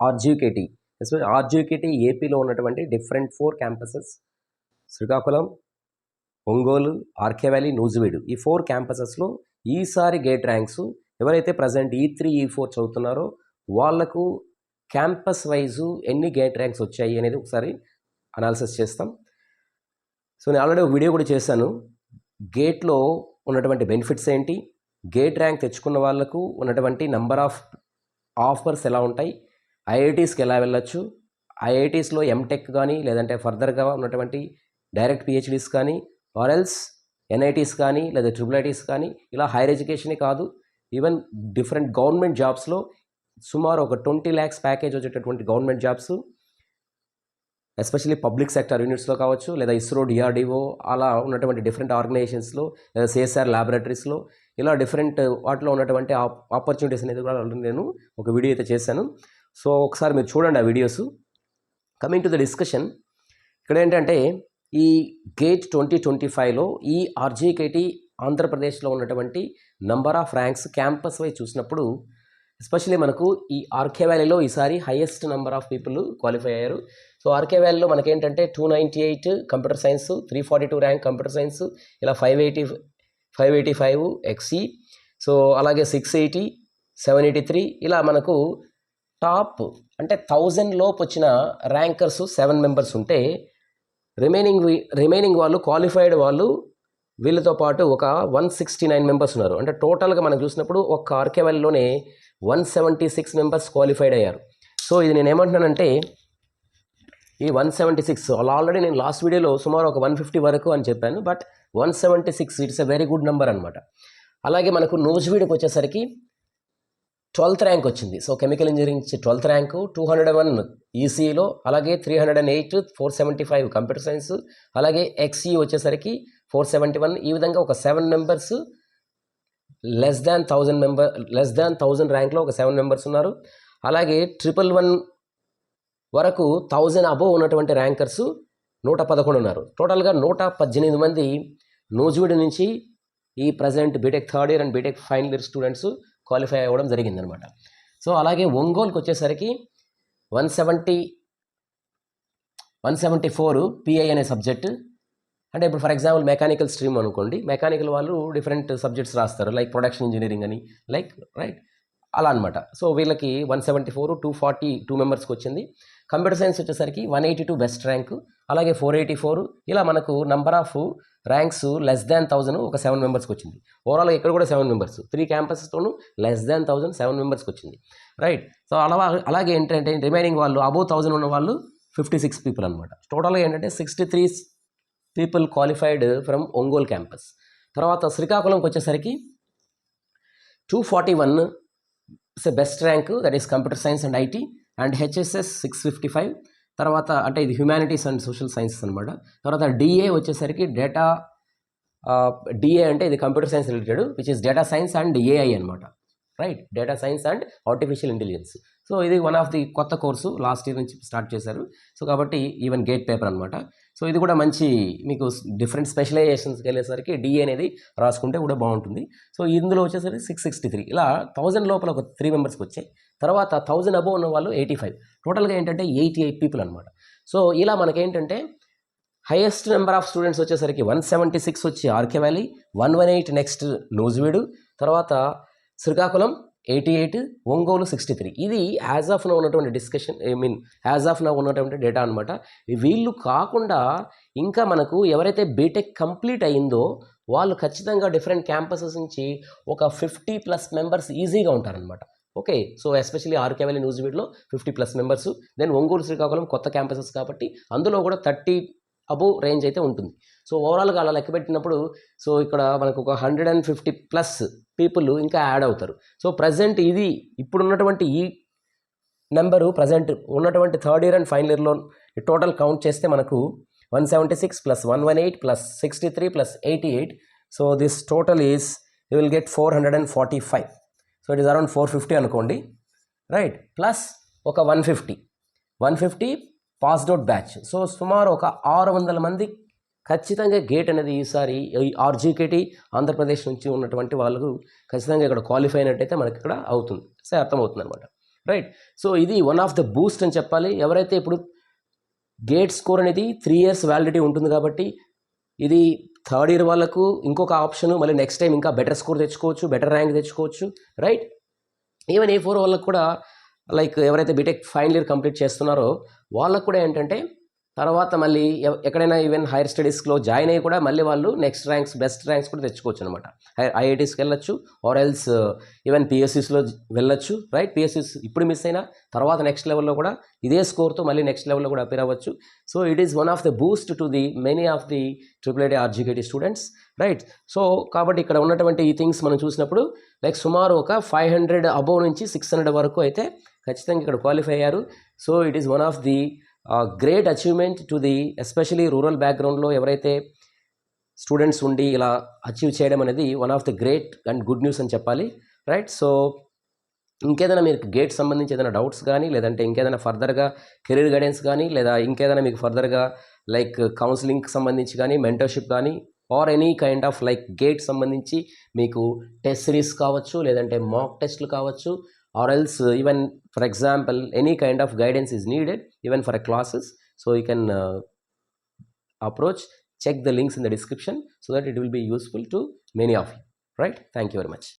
RGKT, especially RGKT ఏపీలో ఉన్నటువంటి different 4 campuses Srikakulam, Ongole, RK valley, Nuzvid, ఈ 4 క్యాంపసెస్లో ఈసారి గేట్ ర్యాంక్స్ ఎవరైతే ప్రజెంట్ E3, E4 చదువుతున్నారో వాళ్లకు క్యాంపస్ వైజు ఎన్ని గేట్ ర్యాంక్స్ వచ్చాయి అనేది ఒకసారి అనాలిసిస్ చేస్తాం. సో నేను ఆల్రెడీ ఒక వీడియో కూడా చేశాను. గేట్లో ఉన్నటువంటి బెనిఫిట్స్ ఏంటి, గేట్ ర్యాంక్ తెచ్చుకున్న వాళ్ళకు ఉన్నటువంటి నెంబర్ ఆఫ్ ఆఫర్స్ ఎలా ఉంటాయి, ఐఐటీస్కి ఎలా వెళ్ళొచ్చు, ఐఐటీస్లో ఎంటెక్ కానీ లేదంటే ఫర్దర్గా ఉన్నటువంటి డైరెక్ట్ పిహెచ్డీస్ కానీ ఆర్ఎల్స్ ఎన్ఐటీస్ కానీ లేదా ట్రిపుల్ ఐటీస్ కానీ ఇలా హైయర్ ఎడ్యుకేషనే కాదు, ఈవెన్ డిఫరెంట్ గవర్నమెంట్ జాబ్స్లో సుమారు ఒక 20 lakhs ప్యాకేజ్ వచ్చేటటువంటి government jobs, especially public sector యూనిట్స్లో కావచ్చు లేదా ఇస్రో, డిఆర్డిఓ అలా ఉన్నటువంటి డిఫరెంట్ ఆర్గనైజేషన్స్లో లేదా సిఎస్ఆర్ ల్యాబొరేటరీస్లో ఇలా డిఫరెంట్ వాటిలో ఉన్నటువంటి ఆపర్చునిటీస్ అనేది కూడా నేను ఒక వీడియో అయితే చేశాను. సో ఒకసారి మీరు చూడండి ఆ videos. Coming to the discussion, ఇక్కడ ఏంటంటే ఈ గేట్ 2025లో ఈ ఆర్జీకేటీ ఆంధ్రప్రదేశ్లో ఉన్నటువంటి number off ranks campus wise చూసినప్పుడు ఎస్పెషల్లీ మనకు ఈ ఆర్కే వ్యాలీలో ఈసారి highest number of people qualify అయ్యారు. సో ఆర్కే వ్యాలీలో మనకేంటంటే 298 computer science, 342 rank computer science, ఇలా 585 ఎక్సీ, సో అలాగే 680, 783 ఇలా మనకు టాప్ అంటే 1000 లోపు వచ్చిన ర్యాంకర్స్ 7 మెంబర్స్ ఉంటే రిమైనింగ్ వాళ్ళు క్వాలిఫైడ్ వాళ్ళు వీళ్ళతో పాటు ఒక 169 మెంబర్స్ ఉన్నారు. అంటే టోటల్గా మనం చూసినప్పుడు ఒక ఆర్కే వ్యాలీలోనే 176 మెంబర్స్ క్వాలిఫైడ్ అయ్యారు. సో ఇది నేను ఏమంటున్నానంటే ఈ 176 ఆల్రెడీ నేను లాస్ట్ వీడియోలో సుమారు ఒక 150 వరకు అని చెప్పాను, but 176 it's a very good number అనమాట. అలాగే మనకు నూజివీడుకి వచ్చేసరికి 12th ర్యాంక్ వచ్చింది. So chemical engineering 12th rank, 201 ఈసీలో, అలాగే 308, 475 కంప్యూటర్ సైన్స్, అలాగే ఎక్సీ వచ్చేసరికి 471. ఈ విధంగా ఒక 7 మెంబర్స్ లెస్ దాన్ 1000 ర్యాంక్లో ఒక 7 మెంబర్స్ ఉన్నారు. అలాగే 111 వరకు 1000 అబోవ్ ఉన్నటువంటి ర్యాంకర్స్ 111 ఉన్నారు. టోటల్గా 118 మంది నూజివీడు నుంచి ఈ present BTech third year and BTech final year students qualify అవ్వడం జరిగిందనమాట. సో అలాగే ఒంగోలుకి వచ్చేసరికి 174 పిఐ అనే సబ్జెక్టు. అంటే ఇప్పుడు ఫర్ ఎగ్జాంపుల్ మెకానికల్ స్ట్రీమ్ అనుకోండి, మెకానికల్ వాళ్ళు డిఫరెంట్ సబ్జెక్ట్స్ రాస్తారు, లైక్ ప్రొడక్షన్ ఇంజనీరింగ్ అని, లైక్ రైట్ అలా అనమాట. సో వీళ్ళకి 174, 242 మెంబర్స్కి వచ్చింది. కంప్యూటర్ సైన్స్ వచ్చేసరికి 182 బెస్ట్ ర్యాంకు, అలాగే 484 ఇలా మనకు number off ranks less than 1000 ఒక 7 మెంబర్స్కి వచ్చింది. ఓవరాల్గా ఇక్కడ కూడా 7 మెంబర్స్, 3 క్యాంపసెస్తోనూ లెస్ దాన్ 1000 7 మెంబర్స్కి వచ్చింది, రైట్. సో అలాగే ఏంటంటే రిమైనింగ్ వాళ్ళు అబోవ్ 1000 ఉన్న వాళ్ళు 56 పీపుల్ అనమాట. టోటల్గా ఏంటంటే 63 people qualified from Ongole campus. తర్వాత శ్రీకాకుళంకి వచ్చేసరికి 241 best rank, that is computer science and IT, and HSS 655. తర్వాత అంటే ఇది హ్యుమానిటీస్ అండ్ సోషల్ సైన్సెస్ అనమాట. తర్వాత డిఏ వచ్చేసరికి డిఏ అంటే ఇది computer science related, which is data science and AI అనమాట, right, data science and artificial intelligence. So ఇది వన్ ఆఫ్ ది కొత్త కోర్సు లాస్ట్ ఇయర్ నుంచి స్టార్ట్ చేశారు. సో కాబట్టి ఈవెన్ గేట్ పేపర్ అనమాట. సో ఇది కూడా మంచి మీకు డిఫరెంట్ స్పెషలైజేషన్స్కి వెళ్ళేసరికి డిఏ అనేది రాసుకుంటే కూడా బాగుంటుంది. సో ఇందులో వచ్చేసరికి 663 ఇలా 1000 లోపల ఒక 3 మెంబర్స్కి వచ్చాయి. తర్వాత 1000 అబోవ్ ఉన్న వాళ్ళు 85. టోటల్గా ఏంటంటే 88 పీపుల్ అనమాట. సో ఇలా మనకేంటంటే హైయెస్ట్ నెంబర్ ఆఫ్ స్టూడెంట్స్ వచ్చేసరికి 176 వచ్చి ఆర్కే వ్యాలీ, 118 నెక్స్ట్ నూజివీడు, తర్వాత శ్రీకాకుళం 88, ఒంగోలు 63. ఇది యాజ్ ఆఫ్ నో ఉన్నటువంటి డిస్కషన్, యాజ్ ఆఫ్ నో ఉన్నటువంటి డేటా అనమాట. వీళ్ళు కాకుండా ఇంకా మనకు ఎవరైతే బీటెక్ కంప్లీట్ అయ్యిందో వాళ్ళు ఖచ్చితంగా డిఫరెంట్ క్యాంపసెస్ నుంచి ఒక 50+ మెంబర్స్ ఈజీగా ఉంటారనమాట. Okay, so especially RK valley, నూజివీడులో 50+ మెంబర్స్. దెన్ ఒంగోలు, శ్రీకాకుళం కొత్త క్యాంపసెస్ కాబట్టి అందులో కూడా 30 అబోవ్ రేంజ్ అయితే ఉంటుంది. సో ఓవరాల్గా అలా లెక్క పెట్టినప్పుడు సో ఇక్కడ మనకు ఒక 150+ పీపుల్ ఇంకా యాడ్ అవుతారు. సో ప్రజెంట్ ఇది ఇప్పుడున్నటువంటి ఈ నెంబరు ప్రజెంట్ ఉన్నటువంటి థర్డ్ ఇయర్ అండ్ ఫైనల్ ఇయర్లో టోటల్ కౌంట్ చేస్తే మనకు 176 + 118 + 63 + 88. So this total is you will get 445. So it is around 450 అనుకోండి, రైట్, ప్లస్ ఒక 150 పాస్డ్ అవుట్ బ్యాచ్. సో సుమారు ఒక 600 మంది ఖచ్చితంగా గేట్ అనేది ఈసారి ఆర్జీకేటీ ఆంధ్రప్రదేశ్ నుంచి ఉన్నటువంటి వాళ్ళకు ఖచ్చితంగా ఇక్కడ క్వాలిఫై అయినట్టయితే మనకి ఇక్కడ అవుతుంది, సో అర్థమవుతుంది అనమాట, రైట్. సో ఇది వన్ ఆఫ్ ద బూస్ట్ అని చెప్పాలి. ఎవరైతే ఇప్పుడు గేట్ స్కోర్ అనేది 3 years వ్యాలిడిటీ ఉంటుంది కాబట్టి ఇది థర్డ్ ఇయర్ వాళ్ళకు ఇంకొక ఆప్షన్, మళ్ళీ నెక్స్ట్ టైం ఇంకా బెటర్ స్కోర్ తెచ్చుకోవచ్చు, బెటర్ ర్యాంక్ తెచ్చుకోవచ్చు, రైట్. ఈవెన్ A4 వాళ్ళకు కూడా లైక్ ఎవరైతే బీటెక్ ఫైనల్ ఇయర్ కంప్లీట్ చేస్తున్నారో వాళ్ళకు కూడా ఏంటంటే తర్వాత మళ్ళీ ఎక్కడైనా ఈవెన్ హైయర్ స్టడీస్లో జాయిన్ అయ్యి కూడా మళ్ళీ వాళ్ళు నెక్స్ట్ ర్యాంక్స్, బెస్ట్ ర్యాంక్స్ కూడా తెచ్చుకోవచ్చు అనమాట. IITస్కి వెళ్ళొచ్చు, ఆర్ ఎల్స్ ఈవెన్ PSCస్లో వెళ్ళొచ్చు, రైట్. PSCస్ ఇప్పుడు మిస్ అయినా తర్వాత నెక్స్ట్ లెవెల్లో కూడా ఇదే స్కోర్తో మళ్ళీ నెక్స్ట్ లెవెల్లో కూడా అపేర్ అవ్వచ్చు. So it is one of the Boost to the many of the IIIT RGKT students, right. So కాబట్టి ఇక్కడ ఉన్నటువంటి ఈ థింగ్స్ మనం చూసినప్పుడు లైక్ సుమారు ఒక 500 అబోవ్ నుంచి 600 వరకు అయితే ఖచ్చితంగా ఇక్కడ క్వాలిఫై అయ్యారు. So it is one of the great achievement to the especially rural బ్యాక్గ్రౌండ్లో ఎవరైతే స్టూడెంట్స్ ఉండి ఇలా అచీవ్ చేయడం అనేది one of the great and good news అని చెప్పాలి, రైట్. సో ఇంకేదైనా మీకు గేట్ సంబంధించి ఏదైనా డౌట్స్ కానీ, లేదంటే ఇంకేదైనా ఫర్దర్గా కెరీర్ గైడెన్స్ కానీ, లేదా ఇంకేదైనా మీకు ఫర్దర్గా లైక్ కౌన్సిలింగ్కి సంబంధించి కానీ, మెంటర్షిప్ కానీ, or any kind of like gate సంబంధించి మీకు టెస్ట్ సిరీస్ కావచ్చు, లేదంటే మాక్ టెస్ట్లు కావచ్చు, or else even for example any kind of guidance is needed even for a classes, so you can approach, check the links in the description so that it will be useful to many of you, right. Thank you very much.